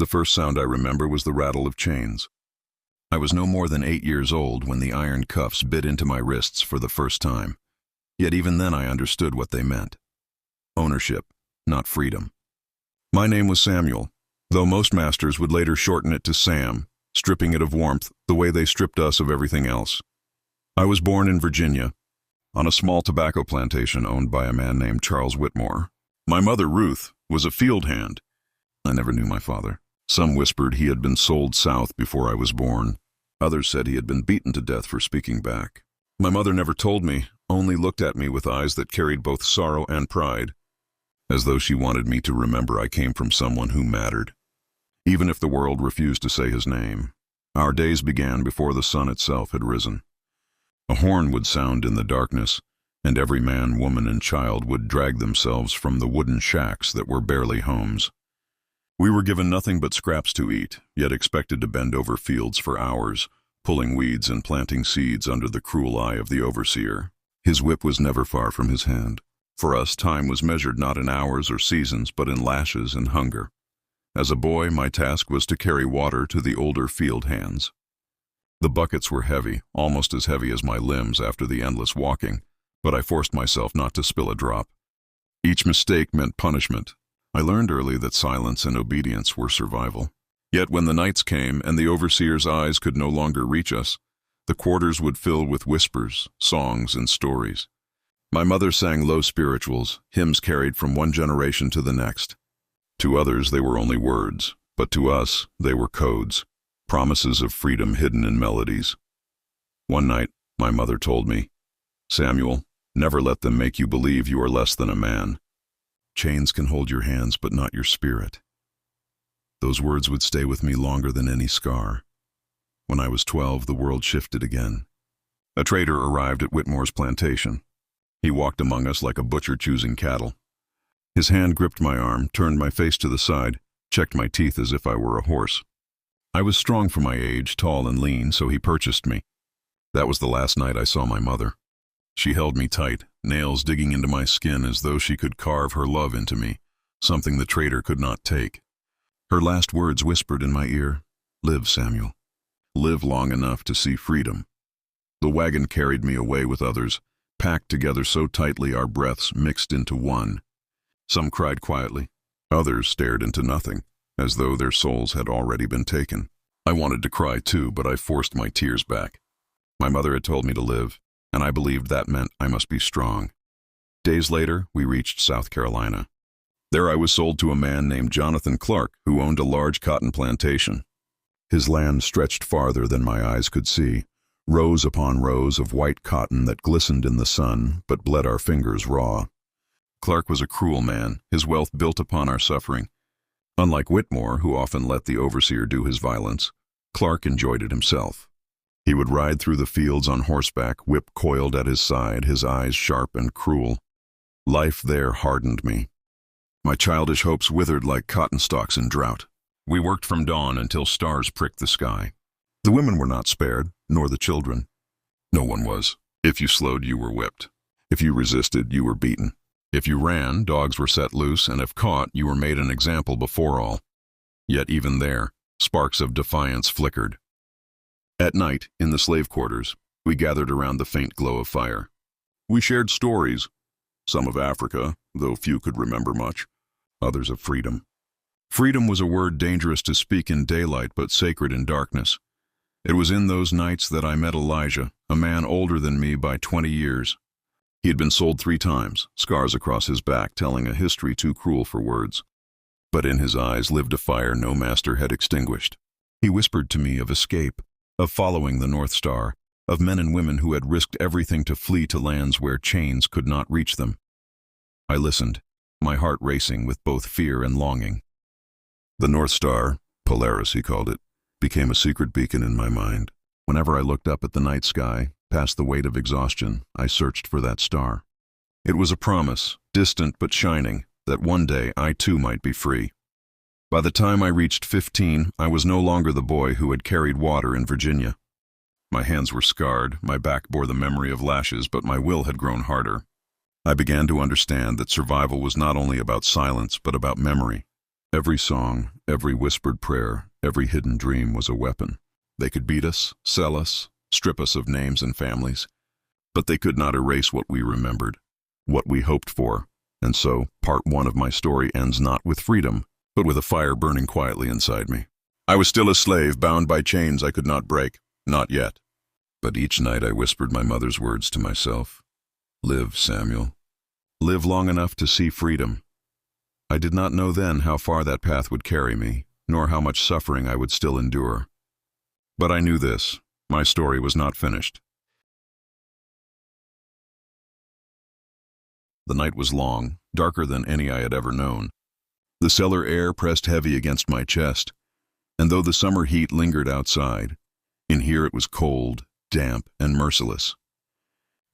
The first sound I remember was the rattle of chains. I was no more than 8 years old when the iron cuffs bit into my wrists for the first time. Yet even then I understood what they meant. Ownership, not freedom. My name was Samuel, though most masters would later shorten it to Sam, stripping it of warmth the way they stripped us of everything else. I was born in Virginia, on a small tobacco plantation owned by a man named Charles Whitmore. My mother, Ruth, was a field hand. I never knew my father. Some whispered he had been sold south before I was born. Others said he had been beaten to death for speaking back. My mother never told me, only looked at me with eyes that carried both sorrow and pride, as though she wanted me to remember I came from someone who mattered, even if the world refused to say his name. Our days began before the sun itself had risen. A horn would sound in the darkness, and every man, woman, and child would drag themselves from the wooden shacks that were barely homes. We were given nothing but scraps to eat, yet expected to bend over fields for hours, pulling weeds and planting seeds under the cruel eye of the overseer. His whip was never far from his hand. For us, time was measured not in hours or seasons, but in lashes and hunger. As a boy, my task was to carry water to the older field hands. The buckets were heavy, almost as heavy as my limbs after the endless walking, but I forced myself not to spill a drop. Each mistake meant punishment. I learned early that silence and obedience were survival. Yet when the nights came and the overseer's eyes could no longer reach us, the quarters would fill with whispers, songs, and stories. My mother sang low spirituals, hymns carried from one generation to the next. To others they were only words, but to us they were codes, promises of freedom hidden in melodies. One night, my mother told me, "Samuel, never let them make you believe you are less than a man. Chains can hold your hands, but not your spirit." Those words would stay with me longer than any scar. When I was 12, the world shifted again. A trader arrived at Whitmore's plantation. He walked among us like a butcher choosing cattle. His hand gripped my arm, turned my face to the side, checked my teeth as if I were a horse. I was strong for my age, tall and lean, so he purchased me. That was the last night I saw my mother. She held me tight, nails digging into my skin as though she could carve her love into me, something the trader could not take. Her last words whispered in my ear, "Live, Samuel. Live long enough to see freedom." The wagon carried me away with others, packed together so tightly our breaths mixed into one. Some cried quietly. Others stared into nothing, as though their souls had already been taken. I wanted to cry too, but I forced my tears back. My mother had told me to live, and I believed that meant I must be strong. Days later, we reached South Carolina. There I was sold to a man named Jonathan Clarke, who owned a large cotton plantation. His land stretched farther than my eyes could see, rows upon rows of white cotton that glistened in the sun but bled our fingers raw. Clarke was a cruel man, his wealth built upon our suffering. Unlike Whitmore, who often let the overseer do his violence, Clarke enjoyed it himself. He would ride through the fields on horseback, whip coiled at his side, his eyes sharp and cruel. Life there hardened me. My childish hopes withered like cotton stalks in drought. We worked from dawn until stars pricked the sky. The women were not spared, nor the children. No one was. If you slowed, you were whipped. If you resisted, you were beaten. If you ran, dogs were set loose, and if caught, you were made an example before all. Yet even there, sparks of defiance flickered. At night, in the slave quarters, we gathered around the faint glow of fire. We shared stories, some of Africa, though few could remember much, others of freedom. Freedom was a word dangerous to speak in daylight but sacred in darkness. It was in those nights that I met Elijah, a man older than me by 20 years. He had been sold 3 times, scars across his back telling a history too cruel for words. But in his eyes lived a fire no master had extinguished. He whispered to me of escape, of following the North Star, of men and women who had risked everything to flee to lands where chains could not reach them. I listened, my heart racing with both fear and longing. The North Star, Polaris he called it, became a secret beacon in my mind. Whenever I looked up at the night sky, past the weight of exhaustion, I searched for that star. It was a promise, distant but shining, that one day I too might be free. By the time I reached 15, I was no longer the boy who had carried water in Virginia. My hands were scarred, my back bore the memory of lashes, but my will had grown harder. I began to understand that survival was not only about silence, but about memory. Every song, every whispered prayer, every hidden dream was a weapon. They could beat us, sell us, strip us of names and families, but they could not erase what we remembered, what we hoped for. And so, part one of my story ends not with freedom, but with a fire burning quietly inside me. I was still a slave, bound by chains I could not break. Not yet. But each night I whispered my mother's words to myself. Live, Samuel. Live long enough to see freedom. I did not know then how far that path would carry me, nor how much suffering I would still endure. But I knew this. My story was not finished. The night was long, darker than any I had ever known. The cellar air pressed heavy against my chest, and though the summer heat lingered outside, in here it was cold, damp, and merciless.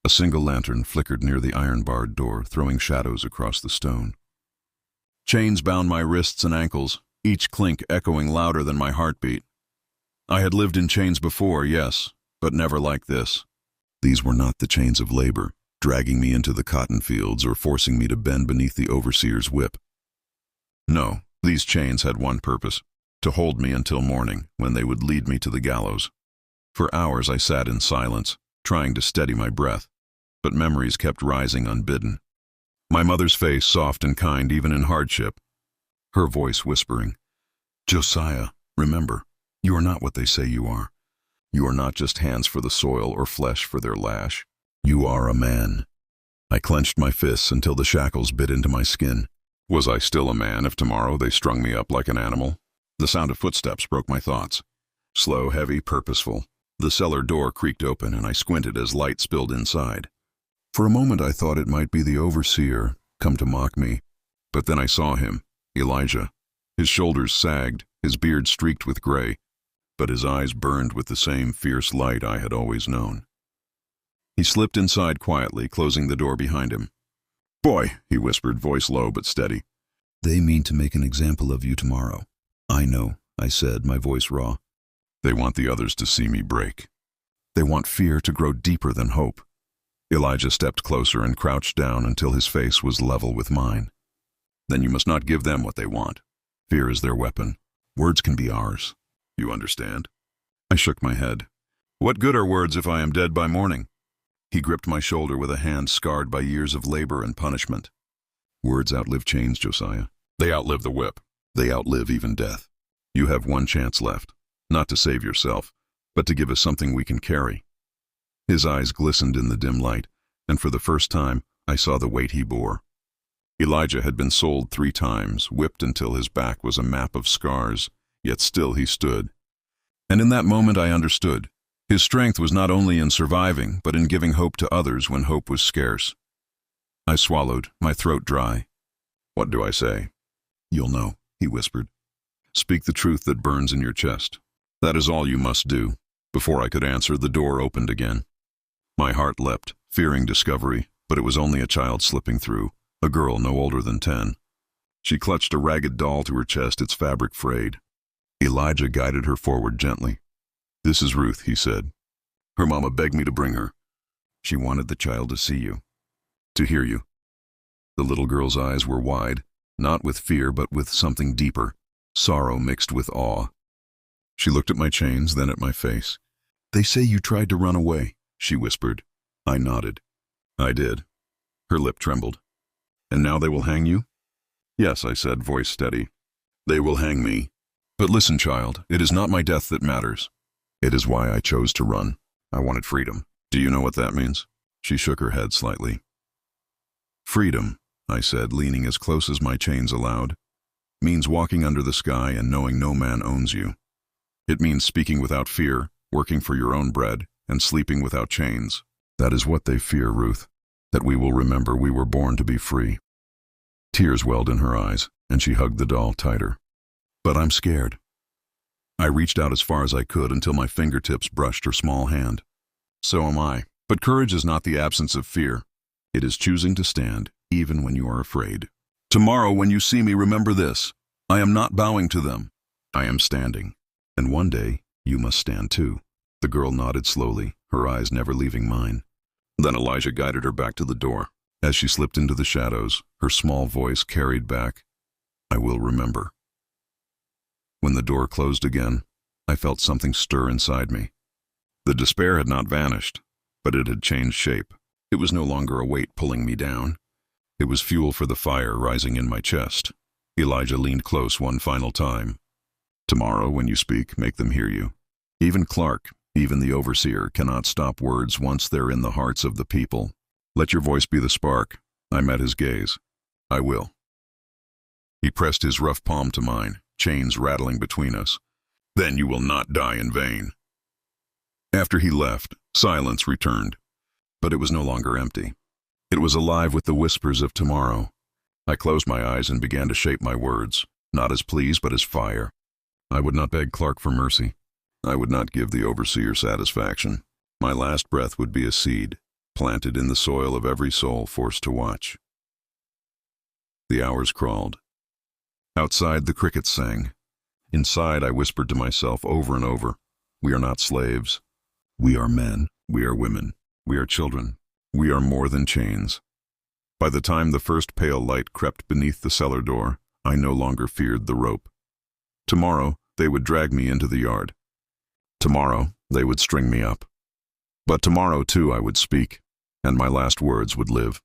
A single lantern flickered near the iron-barred door, throwing shadows across the stone. Chains bound my wrists and ankles, each clink echoing louder than my heartbeat. I had lived in chains before, yes, but never like this. These were not the chains of labor, dragging me into the cotton fields or forcing me to bend beneath the overseer's whip. No, these chains had one purpose, to hold me until morning, when they would lead me to the gallows. For hours I sat in silence, trying to steady my breath, but memories kept rising unbidden. My mother's face, soft and kind even in hardship, her voice whispering, "Josiah, remember, you are not what they say you are. You are not just hands for the soil or flesh for their lash. You are a man." I clenched my fists until the shackles bit into my skin. Was I still a man if tomorrow they strung me up like an animal? The sound of footsteps broke my thoughts. Slow, heavy, purposeful. The cellar door creaked open and I squinted as light spilled inside. For a moment I thought it might be the overseer, come to mock me. But then I saw him, Elijah. His shoulders sagged, his beard streaked with gray, but his eyes burned with the same fierce light I had always known. He slipped inside quietly, closing the door behind him. "Boy," he whispered, voice low but steady. "They mean to make an example of you tomorrow." "I know," I said, my voice raw. "They want the others to see me break. They want fear to grow deeper than hope." Elijah stepped closer and crouched down until his face was level with mine. "Then you must not give them what they want. Fear is their weapon. Words can be ours. You understand?" I shook my head. "What good are words if I am dead by morning?" He gripped my shoulder with a hand scarred by years of labor and punishment. "Words outlive chains, Josiah. They outlive the whip. They outlive even death. You have one chance left, not to save yourself, but to give us something we can carry." His eyes glistened in the dim light, and for the first time, I saw the weight he bore. Elijah had been sold 3 times, whipped until his back was a map of scars, yet still he stood. And in that moment I understood. His strength was not only in surviving, but in giving hope to others when hope was scarce. I swallowed, my throat dry. "What do I say?" "You'll know," he whispered. "Speak the truth that burns in your chest. That is all you must do." Before I could answer, the door opened again. My heart leapt, fearing discovery, but it was only a child slipping through, a girl no older than 10. She clutched a ragged doll to her chest, its fabric frayed. Elijah guided her forward gently. "This is Ruth," he said. "Her mama begged me to bring her. She wanted the child to see you, to hear you." The little girl's eyes were wide, not with fear but with something deeper, sorrow mixed with awe. She looked at my chains, then at my face. "They say you tried to run away," she whispered. I nodded. "I did." Her lip trembled. "And now they will hang you?" "Yes," I said, voice steady. "They will hang me. But listen, child, it is not my death that matters. It is why I chose to run. I wanted freedom. Do you know what that means?" She shook her head slightly. "Freedom," I said, leaning as close as my chains allowed, "means walking under the sky and knowing no man owns you. It means speaking without fear, working for your own bread, and sleeping without chains. That is what they fear, Ruth, that we will remember we were born to be free." Tears welled in her eyes, and she hugged the doll tighter. "But I'm scared." I reached out as far as I could until my fingertips brushed her small hand. "So am I. But courage is not the absence of fear. It is choosing to stand, even when you are afraid. Tomorrow, when you see me, remember this. I am not bowing to them. I am standing. And one day, you must stand too." The girl nodded slowly, her eyes never leaving mine. Then Elijah guided her back to the door. As she slipped into the shadows, her small voice carried back, "I will remember." When the door closed again, I felt something stir inside me. The despair had not vanished, but it had changed shape. It was no longer a weight pulling me down. It was fuel for the fire rising in my chest. Elijah leaned close one final time. Tomorrow, when you speak, make them hear you. Even Clarke, even the overseer, cannot stop words once they're in the hearts of the people. Let your voice be the spark. I met his gaze. I will. He pressed his rough palm to mine, chains rattling between us. Then you will not die in vain. After he left, silence returned. But it was no longer empty. It was alive with the whispers of tomorrow. I closed my eyes and began to shape my words, not as pleas but as fire. I would not beg Clarke for mercy. I would not give the overseer satisfaction. My last breath would be a seed, planted in the soil of every soul forced to watch. The hours crawled. Outside, the crickets sang. Inside, I whispered to myself over and over, we are not slaves. We are men. We are women. We are children. We are more than chains. By the time the first pale light crept beneath the cellar door, I no longer feared the rope. Tomorrow, they would drag me into the yard. Tomorrow, they would string me up. But tomorrow, too, I would speak, and my last words would live.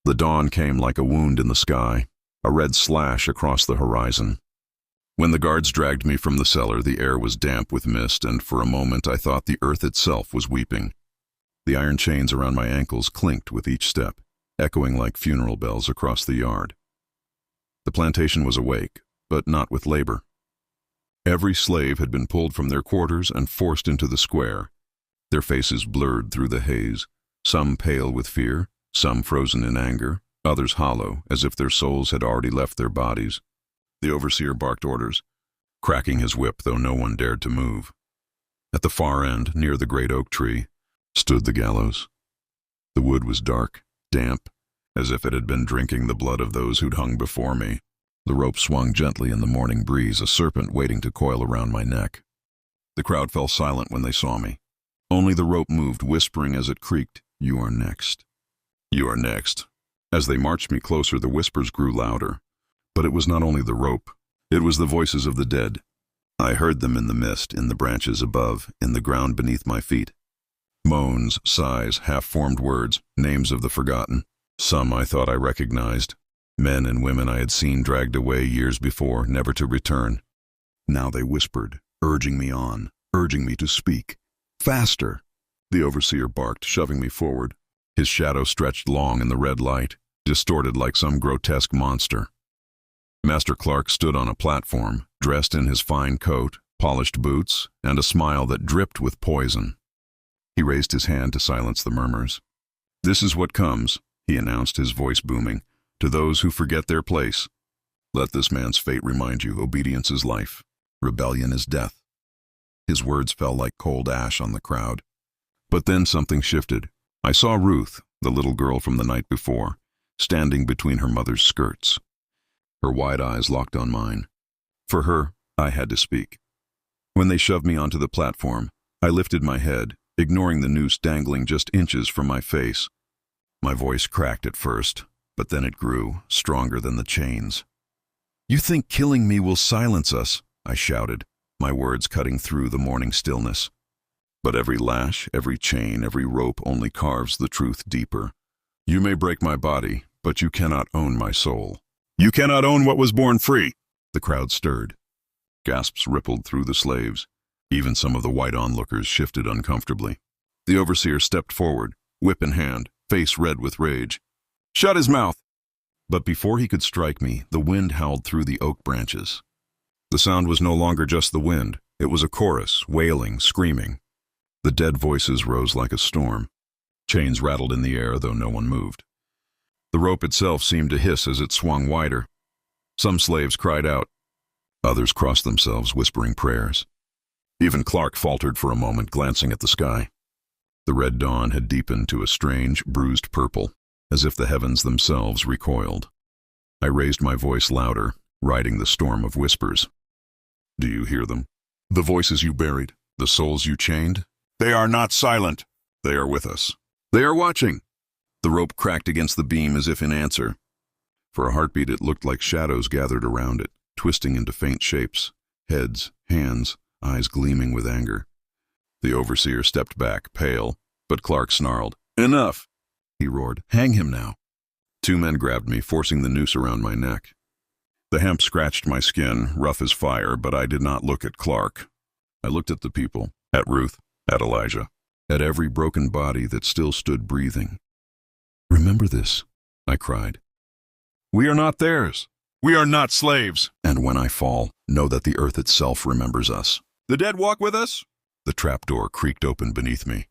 The dawn came like a wound in the sky, a red slash across the horizon. When the guards dragged me from the cellar, the air was damp with mist, and for a moment I thought the earth itself was weeping. The iron chains around my ankles clinked with each step, echoing like funeral bells across the yard. The plantation was awake, but not with labor. Every slave had been pulled from their quarters and forced into the square, their faces blurred through the haze, some pale with fear, some frozen in anger, others hollow, as if their souls had already left their bodies. The overseer barked orders, cracking his whip, though no one dared to move. At the far end, near the great oak tree, stood the gallows. The wood was dark, damp, as if it had been drinking the blood of those who'd hung before me. The rope swung gently in the morning breeze, a serpent waiting to coil around my neck. The crowd fell silent when they saw me. Only the rope moved, whispering as it creaked, "You are next. You are next." As they marched me closer, the whispers grew louder. But it was not only the rope. It was the voices of the dead. I heard them in the mist, in the branches above, in the ground beneath my feet. Moans, sighs, half-formed words, names of the forgotten. Some I thought I recognized. Men and women I had seen dragged away years before, never to return. Now they whispered, urging me on, urging me to speak. Faster! The overseer barked, shoving me forward. His shadow stretched long in the red light, distorted like some grotesque monster. Master Clarke stood on a platform, dressed in his fine coat, polished boots, and a smile that dripped with poison. He raised his hand to silence the murmurs. "This is what comes," he announced, his voice booming, "to those who forget their place. Let this man's fate remind you, obedience is life, rebellion is death." His words fell like cold ash on the crowd. But then something shifted. I saw Ruth, the little girl from the night before, standing between her mother's skirts. Her wide eyes locked on mine. For her, I had to speak. When they shoved me onto the platform, I lifted my head, ignoring the noose dangling just inches from my face. My voice cracked at first, but then it grew, stronger than the chains. "You think killing me will silence us?" I shouted, my words cutting through the morning stillness. But every lash, every chain, every rope only carves the truth deeper. "You may break my body, but you cannot own my soul. You cannot own what was born free." The crowd stirred. Gasps rippled through the slaves. Even some of the white onlookers shifted uncomfortably. The overseer stepped forward, whip in hand, face red with rage. "Shut his mouth!" But before he could strike me, the wind howled through the oak branches. The sound was no longer just the wind. It was a chorus, wailing, screaming. The dead voices rose like a storm. Chains rattled in the air, though no one moved. The rope itself seemed to hiss as it swung wider. Some slaves cried out. Others crossed themselves, whispering prayers. Even Clarke faltered for a moment, glancing at the sky. The red dawn had deepened to a strange, bruised purple, as if the heavens themselves recoiled. I raised my voice louder, riding the storm of whispers. "Do you hear them? The voices you buried, the souls you chained? They are not silent. They are with us. They are watching." The rope cracked against the beam as if in answer. For a heartbeat it looked like shadows gathered around it, twisting into faint shapes, heads, hands, eyes gleaming with anger. The overseer stepped back, pale, but Clarke snarled. "Enough!" he roared. "Hang him now." 2 men grabbed me, forcing the noose around my neck. The hemp scratched my skin, rough as fire, but I did not look at Clarke. I looked at the people, at Ruth, at Elijah, at every broken body that still stood breathing. "Remember this," I cried. "We are not theirs. We are not slaves. And when I fall, know that the earth itself remembers us." "The dead walk with us?" The trapdoor creaked open beneath me,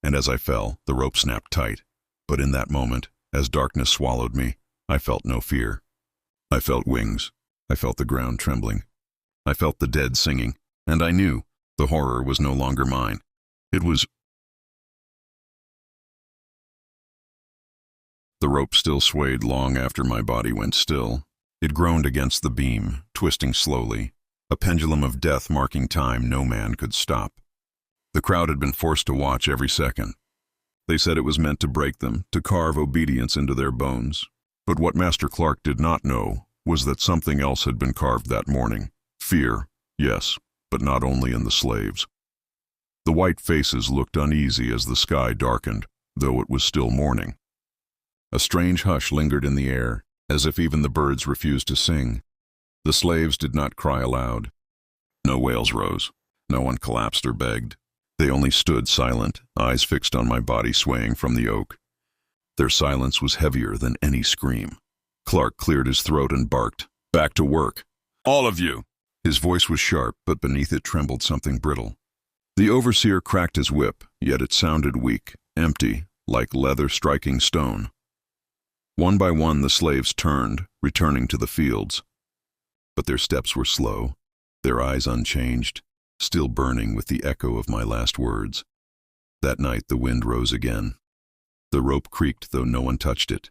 and as I fell, the rope snapped tight. But in that moment, as darkness swallowed me, I felt no fear. I felt wings. I felt the ground trembling. I felt the dead singing, and I knew the horror was no longer mine. It was... The rope still swayed long after my body went still. It groaned against the beam, twisting slowly, a pendulum of death marking time no man could stop. The crowd had been forced to watch every second. They said it was meant to break them, to carve obedience into their bones. But what Master Clarke did not know was that something else had been carved that morning. Fear, yes, but not only in the slaves. The white faces looked uneasy as the sky darkened, though it was still morning. A strange hush lingered in the air, as if even the birds refused to sing. The slaves did not cry aloud. No wails rose. No one collapsed or begged. They only stood silent, eyes fixed on my body swaying from the oak. Their silence was heavier than any scream. Clarke cleared his throat and barked, "Back to work. All of you!" His voice was sharp, but beneath it trembled something brittle. The overseer cracked his whip, yet it sounded weak, empty, like leather striking stone. One by one the slaves turned, returning to the fields. But their steps were slow, their eyes unchanged, still burning with the echo of my last words. That night the wind rose again. The rope creaked, though no one touched it.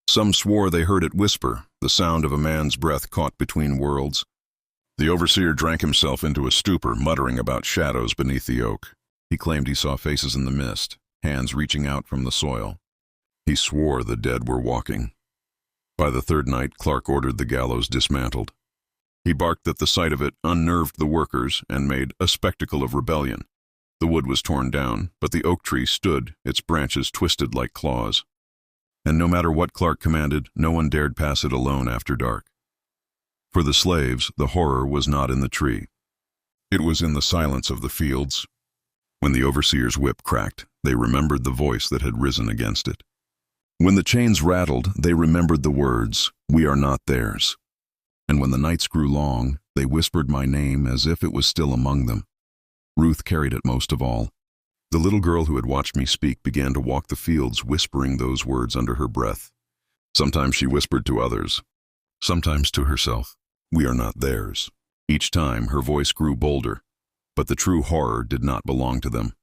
Some swore they heard it whisper, the sound of a man's breath caught between worlds. The overseer drank himself into a stupor, muttering about shadows beneath the oak. He claimed he saw faces in the mist, hands reaching out from the soil. He swore the dead were walking. By the 3rd night, Clarke ordered the gallows dismantled. He barked that the sight of it unnerved the workers and made a spectacle of rebellion. The wood was torn down, but the oak tree stood, its branches twisted like claws. And no matter what Clarke commanded, no one dared pass it alone after dark. For the slaves, the horror was not in the tree. It was in the silence of the fields. When the overseer's whip cracked, they remembered the voice that had risen against it. When the chains rattled, they remembered the words, "We are not theirs." And when the nights grew long, they whispered my name as if it was still among them. Ruth carried it most of all. The little girl who had watched me speak began to walk the fields whispering those words under her breath. Sometimes she whispered to others, sometimes to herself, "We are not theirs." Each time her voice grew bolder, but the true horror did not belong to them.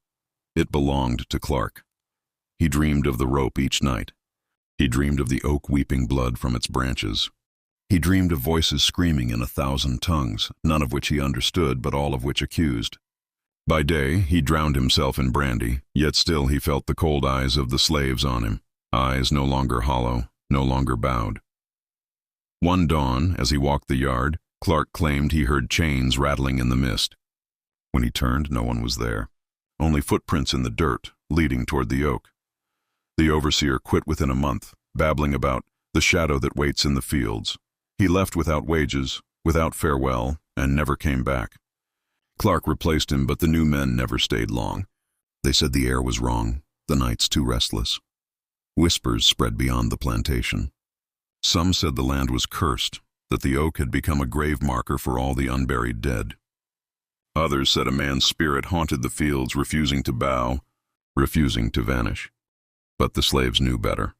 It belonged to Clarke. He dreamed of the rope each night. He dreamed of the oak weeping blood from its branches. He dreamed of voices screaming in 1,000 tongues, none of which he understood, but all of which accused. By day, he drowned himself in brandy, yet still he felt the cold eyes of the slaves on him, eyes no longer hollow, no longer bowed. One dawn, as he walked the yard, Clarke claimed he heard chains rattling in the mist. When he turned, no one was there, only footprints in the dirt, leading toward the oak. The overseer quit within a month, babbling about the shadow that waits in the fields. He left without wages, without farewell, and never came back. Clarke replaced him, but the new men never stayed long. They said the air was wrong, the nights too restless. Whispers spread beyond the plantation. Some said the land was cursed, that the oak had become a grave marker for all the unburied dead. Others said a man's spirit haunted the fields, refusing to bow, refusing to vanish. But the slaves knew better.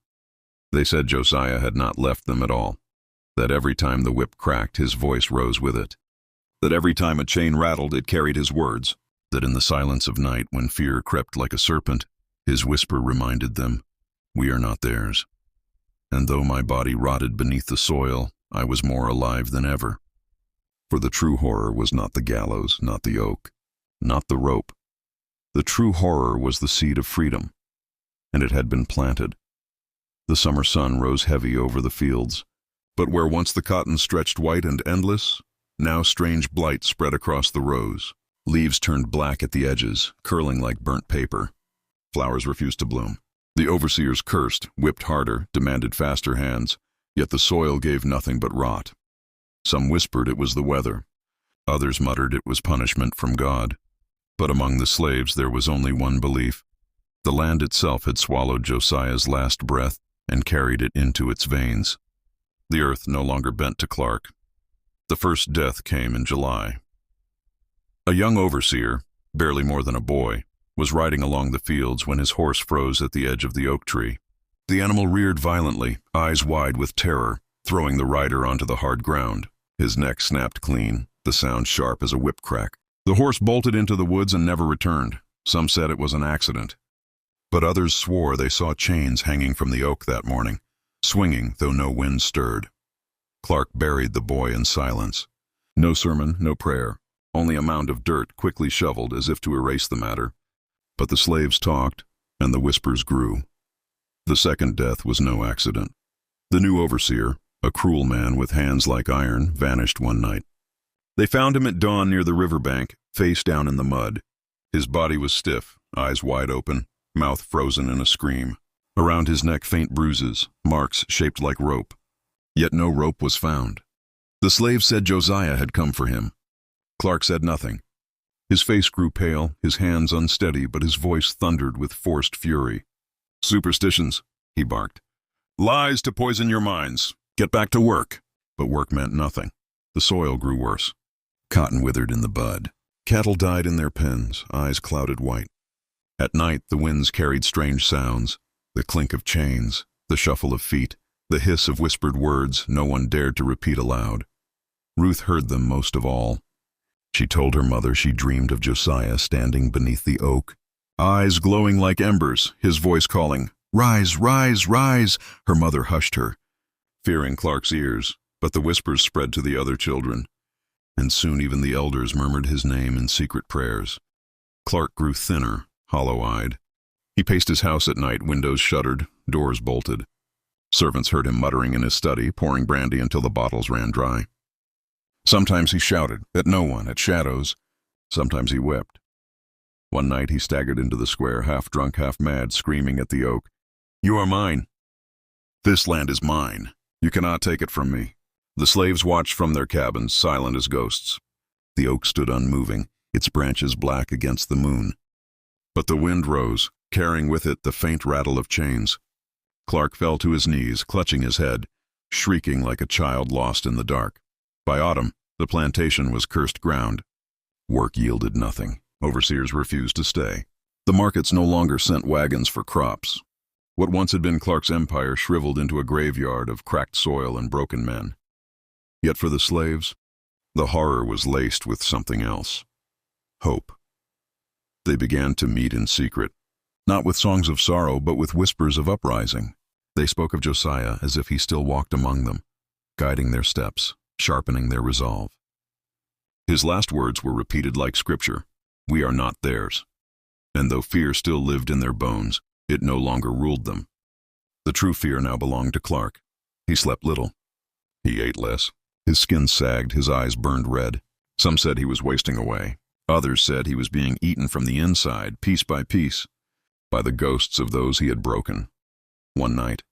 They said Josiah had not left them at all, that every time the whip cracked, his voice rose with it, that every time a chain rattled, it carried his words, that in the silence of night, when fear crept like a serpent, his whisper reminded them, "We are not theirs." And though my body rotted beneath the soil, I was more alive than ever. For the true horror was not the gallows, not the oak, not the rope. The true horror was the seed of freedom, and it had been planted. The summer sun rose heavy over the fields, but where once the cotton stretched white and endless, Now strange blight spread across the rows. Leaves turned black at the edges, curling like burnt paper. Flowers refused to bloom. The overseers cursed, whipped harder, demanded faster hands, yet the soil gave nothing but rot. Some whispered it was the weather. Others muttered it was punishment from God. But among the slaves there was only one belief. The land itself had swallowed Josiah's last breath and carried it into its veins. The earth no longer bent to Clarke. The first death came in July. A young overseer, barely more than a boy, was riding along the fields when his horse froze at the edge of the oak tree. The animal reared violently, eyes wide with terror, throwing the rider onto the hard ground. His neck snapped clean, the sound sharp as a whip crack. The horse bolted into the woods and never returned. Some said it was an accident. But others swore they saw chains hanging from the oak that morning, swinging though no wind stirred. Clarke buried the boy in silence. No sermon, no prayer, only a mound of dirt quickly shoveled as if to erase the matter. But the slaves talked, and the whispers grew. The second death was no accident. The new overseer, a cruel man with hands like iron, vanished one night. They found him at dawn near the riverbank, face down in the mud. His body was stiff, eyes wide open, mouth frozen in a scream. Around his neck faint bruises, marks shaped like rope. Yet no rope was found. The slaves said Josiah had come for him. Clarke said nothing. His face grew pale, his hands unsteady, but his voice thundered with forced fury. "Superstitions," he barked. "Lies to poison your minds. Get back to work." But work meant nothing. The soil grew worse. Cotton withered in the bud. Cattle died in their pens, eyes clouded white. At night the winds carried strange sounds, the clink of chains, the shuffle of feet, the hiss of whispered words no one dared to repeat aloud. Ruth heard them most of all. She told her mother she dreamed of Josiah standing beneath the oak, eyes glowing like embers, his voice calling, "Rise, rise, rise!" Her mother hushed her, fearing Clarke's ears, but the whispers spread to the other children, and soon even the elders murmured his name in secret prayers. Clarke grew thinner, hollow-eyed. He paced his house at night, windows shuttered, doors bolted. Servants heard him muttering in his study, pouring brandy until the bottles ran dry. Sometimes he shouted, at no one, at shadows. Sometimes he wept. One night he staggered into the square, half drunk, half mad, screaming at the oak, "You are mine. This land is mine. You cannot take it from me." The slaves watched from their cabins, silent as ghosts. The oak stood unmoving, its branches black against the moon. But the wind rose, carrying with it the faint rattle of chains. Clarke fell to his knees, clutching his head, shrieking like a child lost in the dark. By autumn, the plantation was cursed ground. Work yielded nothing. Overseers refused to stay. The markets no longer sent wagons for crops. What once had been Clarke's empire shriveled into a graveyard of cracked soil and broken men. Yet for the slaves, the horror was laced with something else. Hope. They began to meet in secret, not with songs of sorrow, but with whispers of uprising. They spoke of Josiah as if he still walked among them, guiding their steps, sharpening their resolve. His last words were repeated like scripture, "We are not theirs." And though fear still lived in their bones, it no longer ruled them. The true fear now belonged to Clarke. He slept little. He ate less. His skin sagged, his eyes burned red. Some said he was wasting away. Others said he was being eaten from the inside, piece by piece, by the ghosts of those he had broken. One night,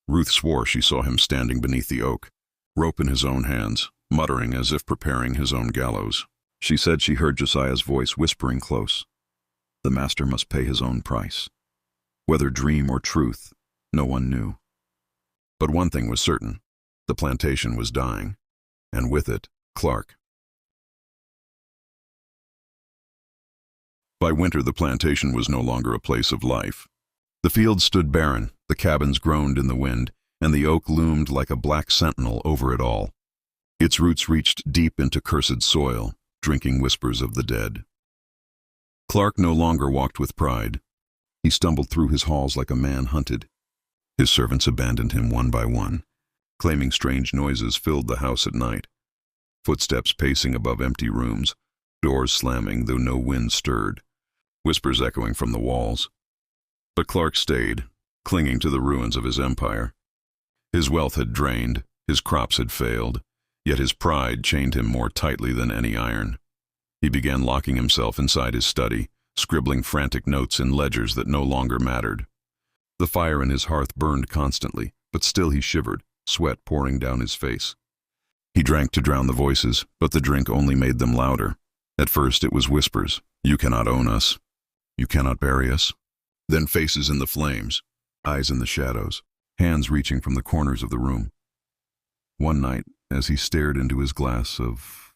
Ruth swore she saw him standing beneath the oak, rope in his own hands, muttering as if preparing his own gallows. She said she heard Josiah's voice whispering close. The master must pay his own price. Whether dream or truth, no one knew. But one thing was certain, the plantation was dying, and with it, Clarke. By winter, the plantation was no longer a place of life. The fields stood barren, the cabins groaned in the wind, and the oak loomed like a black sentinel over it all. Its roots reached deep into cursed soil, drinking whispers of the dead. Clarke no longer walked with pride. He stumbled through his halls like a man hunted. His servants abandoned him one by one. Claiming strange noises filled the house at night. Footsteps pacing above empty rooms, doors slamming though no wind stirred, whispers echoing from the walls. But Clarke stayed, clinging to the ruins of his empire. His wealth had drained, his crops had failed, yet his pride chained him more tightly than any iron. He began locking himself inside his study, scribbling frantic notes in ledgers that no longer mattered. The fire in his hearth burned constantly, but still he shivered, sweat pouring down his face. He drank to drown the voices, but the drink only made them louder. At first it was whispers, "You cannot own us. You cannot bury us." Then faces in the flames, eyes in the shadows, hands reaching from the corners of the room. One night, as he stared into his glass of...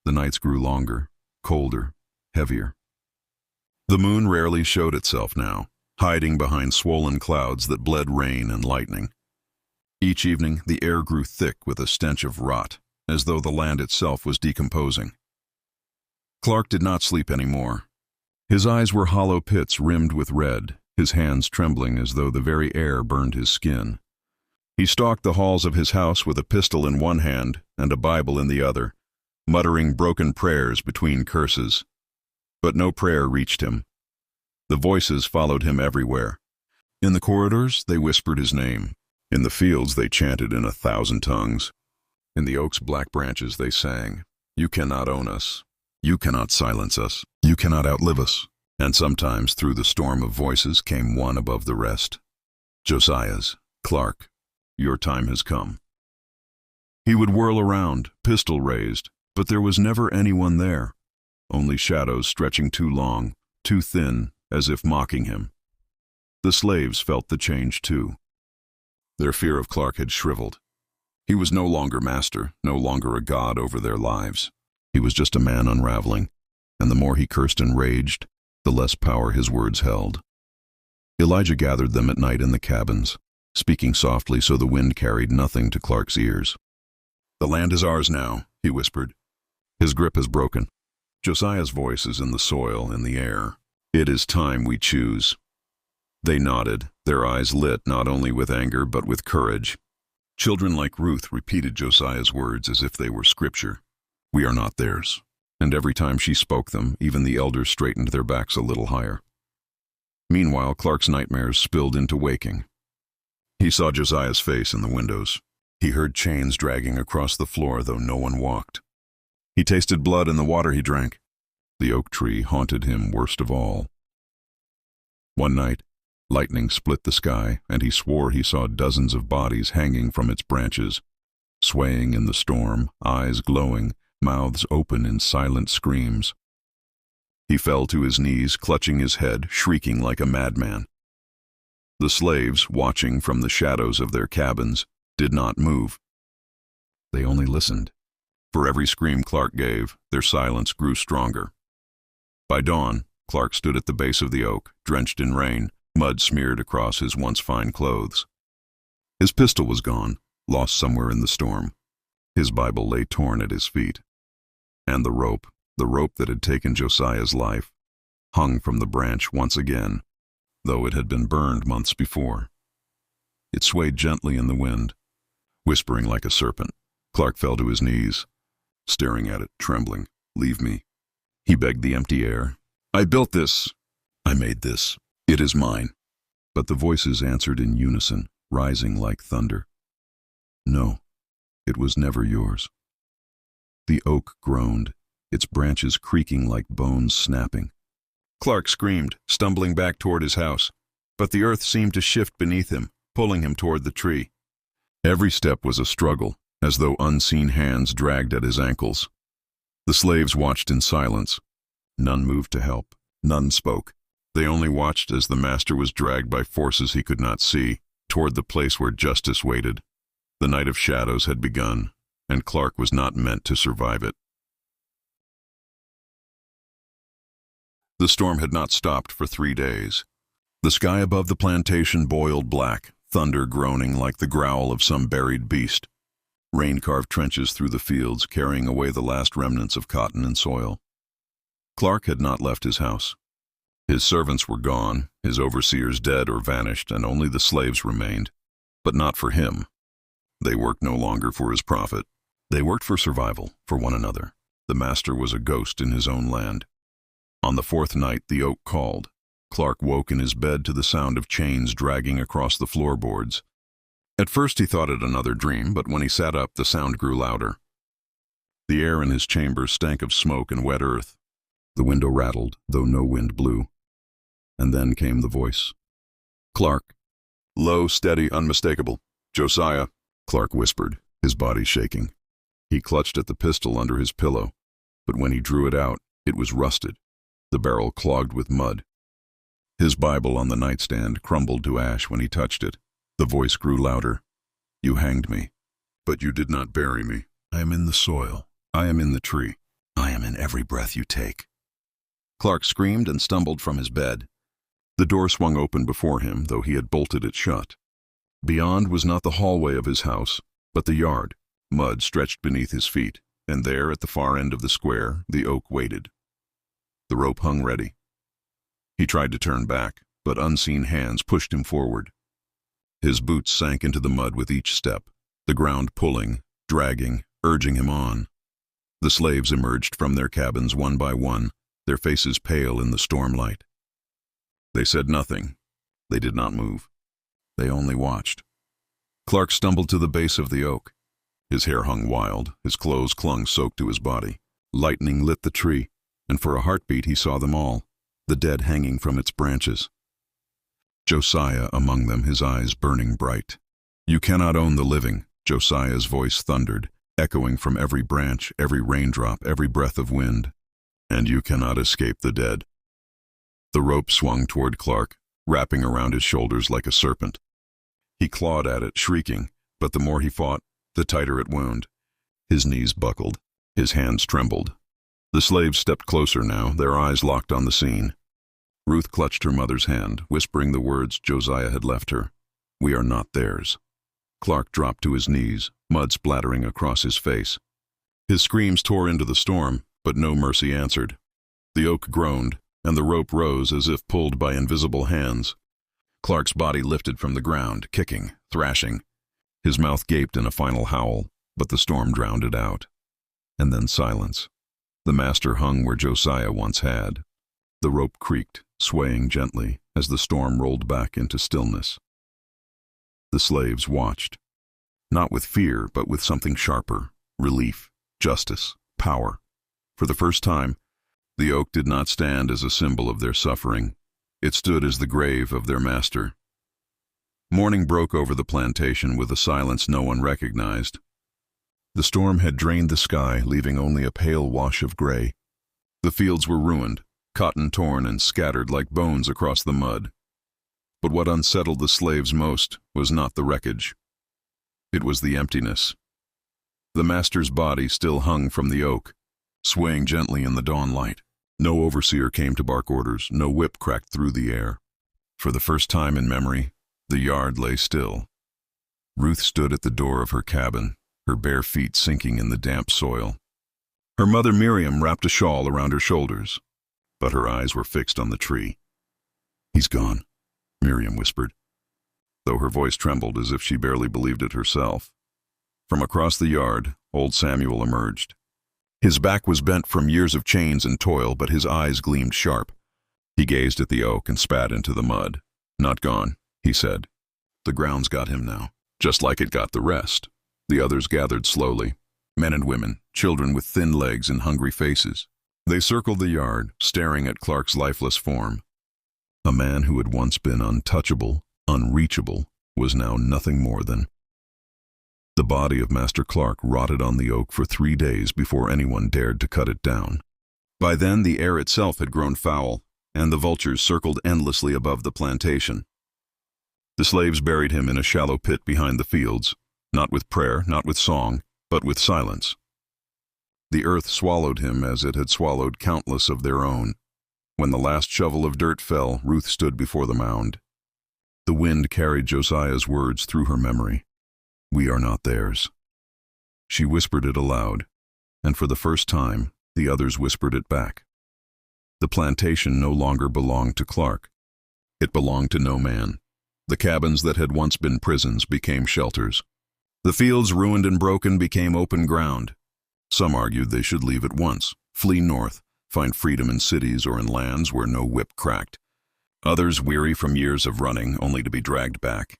The nights grew longer, colder, heavier. The moon rarely showed itself now, hiding behind swollen clouds that bled rain and lightning. Each evening, the air grew thick with a stench of rot, as though the land itself was decomposing. Clarke did not sleep anymore. His eyes were hollow pits rimmed with red, his hands trembling as though the very air burned his skin. He stalked the halls of his house with a pistol in one hand and a Bible in the other, muttering broken prayers between curses. But no prayer reached him. The voices followed him everywhere. In the corridors, they whispered his name. In the fields, they chanted in 1,000 tongues. In the oak's black branches, they sang, "You cannot own us. You cannot silence us. You cannot outlive us." And sometimes, through the storm of voices, came one above the rest. Josiah's, "Clarke, your time has come." He would whirl around, pistol raised, but there was never anyone there, only shadows stretching too long, too thin, as if mocking him. The slaves felt the change too. Their fear of Clarke had shriveled. He was no longer master, no longer a god over their lives. He was just a man unraveling, and the more he cursed and raged, the less power his words held. Elijah gathered them at night in the cabins, speaking softly so the wind carried nothing to Clarke's ears. "The land is ours now," he whispered. "His grip has broken. Josiah's voice is in the soil, in the air. It is time we choose." They nodded, their eyes lit not only with anger but with courage. Children like Ruth repeated Josiah's words as if they were scripture. "We are not theirs." And every time she spoke them, even the elders straightened their backs a little higher. Meanwhile, Clarke's nightmares spilled into waking. He saw Josiah's face in the windows. He heard chains dragging across the floor, though no one walked. He tasted blood in the water he drank. The oak tree haunted him worst of all. One night, lightning split the sky, and he swore he saw dozens of bodies hanging from its branches, swaying in the storm, eyes glowing, mouths open in silent screams. He fell to his knees, clutching his head, shrieking like a madman. The slaves, watching from the shadows of their cabins, did not move. They only listened. For every scream Clarke gave, their silence grew stronger. By dawn, Clarke stood at the base of the oak, drenched in rain, mud smeared across his once fine clothes. His pistol was gone, lost somewhere in the storm. His Bible lay torn at his feet. And the rope that had taken Josiah's life, hung from the branch once again, though it had been burned months before. It swayed gently in the wind. Whispering like a serpent, Clarke fell to his knees, staring at it, trembling. "Leave me." He begged the empty air. "I built this. I made this. It is mine." But the voices answered in unison, rising like thunder. "No, it was never yours." The oak groaned, its branches creaking like bones snapping. Clarke screamed, stumbling back toward his house, but the earth seemed to shift beneath him, pulling him toward the tree. Every step was a struggle, as though unseen hands dragged at his ankles. The slaves watched in silence. None moved to help. None spoke. They only watched as the master was dragged by forces he could not see, toward the place where justice waited. The night of shadows had begun, and Clarke was not meant to survive it. The storm had not stopped for 3 days. The sky above the plantation boiled black, thunder groaning like the growl of some buried beast. Rain carved trenches through the fields, carrying away the last remnants of cotton and soil. Clarke had not left his house. His servants were gone, his overseers dead or vanished, and only the slaves remained. But not for him. They worked no longer for his profit. They worked for survival, for one another. The master was a ghost in his own land. On the 4th night, the oak called. Clarke woke in his bed to the sound of chains dragging across the floorboards. At first he thought it another dream, but when he sat up, the sound grew louder. The air in his chamber stank of smoke and wet earth. The window rattled, though no wind blew. And then came the voice. "Clarke." Low, steady, unmistakable. "Josiah," Clarke whispered, his body shaking. He clutched at the pistol under his pillow, but when he drew it out, it was rusted, the barrel clogged with mud. His Bible on the nightstand crumbled to ash when he touched it. The voice grew louder. "You hanged me, but you did not bury me. I am in the soil. I am in the tree. I am in every breath you take." Clarke screamed and stumbled from his bed. The door swung open before him, though he had bolted it shut. Beyond was not the hallway of his house, but the yard. Mud stretched beneath his feet, and there, at the far end of the square, the oak waited. The rope hung ready. He tried to turn back, but unseen hands pushed him forward. His boots sank into the mud with each step, the ground pulling, dragging, urging him on. The slaves emerged from their cabins one by one, their faces pale in the stormlight. They said nothing. They did not move. They only watched. Clarke stumbled to the base of the oak. His hair hung wild, his clothes clung soaked to his body. Lightning lit the tree, and for a heartbeat he saw them all, the dead hanging from its branches. Josiah among them, his eyes burning bright. "You cannot own the living," Josiah's voice thundered, echoing from every branch, every raindrop, every breath of wind. "And you cannot escape the dead." The rope swung toward Clarke, wrapping around his shoulders like a serpent. He clawed at it, shrieking, but the more he fought, the tighter it wound. His knees buckled. His hands trembled. The slaves stepped closer now, their eyes locked on the scene. Ruth clutched her mother's hand, whispering the words Josiah had left her. "We are not theirs." Clarke dropped to his knees, mud splattering across his face. His screams tore into the storm, but no mercy answered. The oak groaned, and the rope rose as if pulled by invisible hands. Clarke's body lifted from the ground, kicking, thrashing. His mouth gaped in a final howl, but the storm drowned it out. And then silence. The master hung where Josiah once had. The rope creaked, swaying gently as the storm rolled back into stillness. The slaves watched, not with fear, but with something sharper: relief, justice, power. For the first time, the oak did not stand as a symbol of their suffering. It stood as the grave of their master. Morning broke over the plantation with a silence no one recognized. The storm had drained the sky, leaving only a pale wash of gray. The fields were ruined, cotton torn and scattered like bones across the mud. But what unsettled the slaves most was not the wreckage. It was the emptiness. The master's body still hung from the oak, swaying gently in the dawn light. No overseer came to bark orders, no whip cracked through the air. For the first time in memory, the yard lay still. Ruth stood at the door of her cabin, her bare feet sinking in the damp soil. Her mother Miriam wrapped a shawl around her shoulders, but her eyes were fixed on the tree. "He's gone," Miriam whispered, though her voice trembled as if she barely believed it herself. From across the yard, old Samuel emerged. His back was bent from years of chains and toil, but his eyes gleamed sharp. He gazed at the oak and spat into the mud. "Not gone," he said. "The ground's got him now, just like it got the rest." The others gathered slowly, men and women, children with thin legs and hungry faces. They circled the yard, staring at Clarke's lifeless form. A man who had once been untouchable, unreachable, was now nothing more than. The body of Master Clarke rotted on the oak for 3 days before anyone dared to cut it down. By then the air itself had grown foul, and the vultures circled endlessly above the plantation. The slaves buried him in a shallow pit behind the fields, not with prayer, not with song, but with silence. The earth swallowed him as it had swallowed countless of their own. When the last shovel of dirt fell, Ruth stood before the mound. The wind carried Josiah's words through her memory. "We are not theirs." She whispered it aloud, and for the first time, the others whispered it back. The plantation no longer belonged to Clarke. It belonged to no man. The cabins that had once been prisons became shelters. The fields, ruined and broken, became open ground. Some argued they should leave at once, flee north, find freedom in cities or in lands where no whip cracked. Others, weary from years of running, only to be dragged back.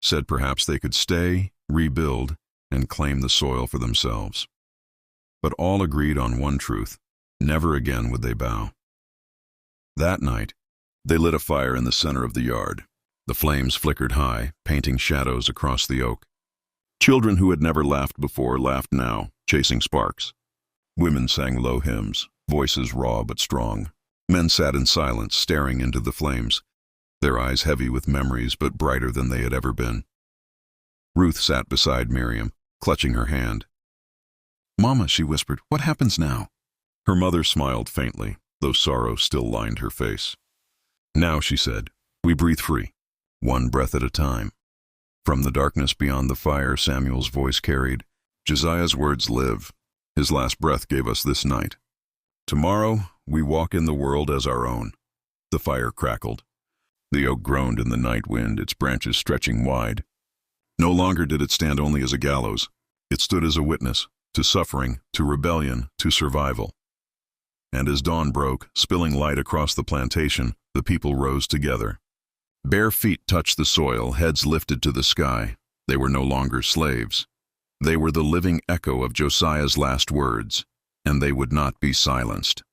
said perhaps they could stay, rebuild, and claim the soil for themselves. But all agreed on one truth: never again would they bow. That night, they lit a fire in the center of the yard. The flames flickered high, painting shadows across the oak. Children who had never laughed before laughed now, chasing sparks. Women sang low hymns, voices raw but strong. Men sat in silence, staring into the flames, their eyes heavy with memories but brighter than they had ever been. Ruth sat beside Miriam, clutching her hand. "Mama," she whispered, "what happens now?" Her mother smiled faintly, though sorrow still lined her face. "Now," she said, "we breathe free, one breath at a time." From the darkness beyond the fire, Samuel's voice carried, "Josiah's words live. His last breath gave us this night. Tomorrow, we walk in the world as our own." The fire crackled. The oak groaned in the night wind, its branches stretching wide. No longer did it stand only as a gallows. It stood as a witness, to suffering, to rebellion, to survival. And as dawn broke, spilling light across the plantation, the people rose together. Bare feet touched the soil, heads lifted to the sky. They were no longer slaves. They were the living echo of Josiah's last words, and they would not be silenced.